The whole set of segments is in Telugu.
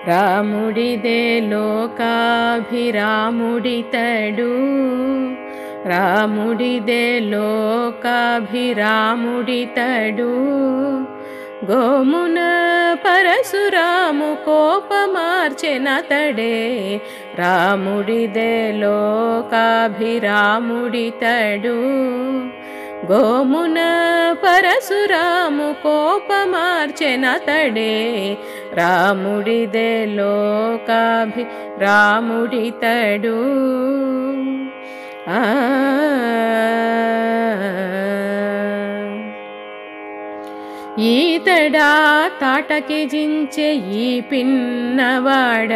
రాముడిదే లోకాభిరాముడితడు రాముడిదే లోకాభిరాముడితడు గోమున పరశురాము కోపమార్చెనతడే రాముడిదే లోకాభిరాముడితడు గోమున పరశురాము కోపమార్చెనతడే రాముడిదే లోకాభిరాముడితడు ఈతడా తాటకి జించె ఈ పిన్నవాడ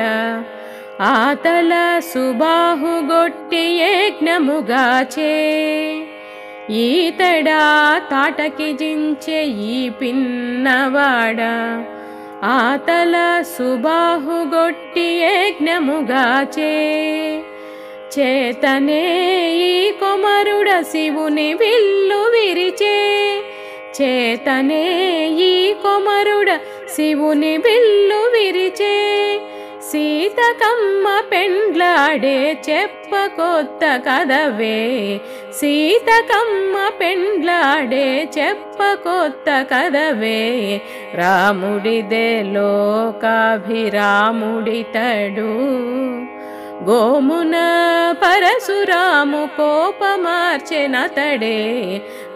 ఆతల సుబాహుగొట్టి యజ్ఞముగాచే ఈతడా తాటకి జించె ఈ పిన్నవాడ ఆతల సుబాహుగొట్టి యజ్ఞముగాచే చేతనే ఈ కొమరుడ శివుని విల్లు విరిచే చేతనే ఈ కొమరుడ శివుని విల్లు విరిచే సీతకమ్మ పెండ్లాడే చెప్పకొత్త కదవే సీతకమ్మ పెండ్లాడే చెప్పకొత్త కదవే రాముడిదే లోకాభిరాముడితడు గోమున పరశురాము కోపమార్చెనతడే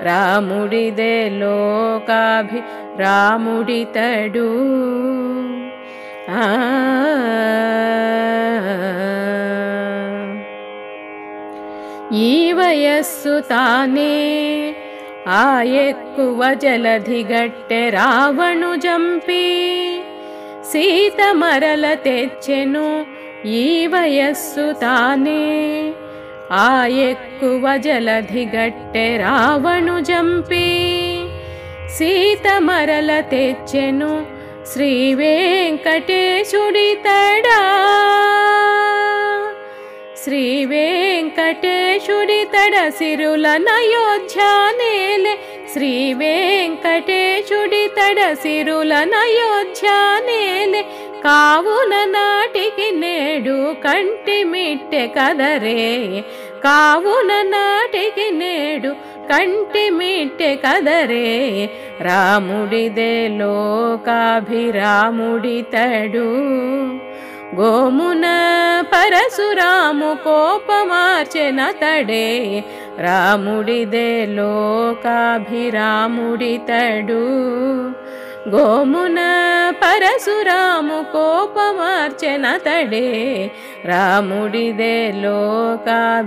రాముడిదే లోకాభిరాముడితడు ఈ వయస్సు తానే ఆ ఎక్కువ జలధిగట్టె రావణు జంపి సీత మరల తెచ్చెను ఈ వయస్సు తానే ఆ ఎక్కువ జలధిగట్టె రావణు జంపి సీత మరల తెచ్చెను శ్రీ వెంకటేశుడితడా శ్రీ వెంకటేశుడితడ సిరులనయోధ్యానేలే శ్రీ వెంకటేశుడితడ సిరులనయోధ్యానేలే కావున నాటికి నేడు కంటిమిట్టె కదరే కావున నాటికి నేడు కంటిమిట్టె కదరే రాముడిదే లోకాభిరాముడితడు గోమున పరశురాము కోపమార్చెనతడే రాముడిదే లోకాభిరాముడితడు గోమున పరశురాము కోపమార్చెనతడే రాముడిదే లోకాభిరాముడితడు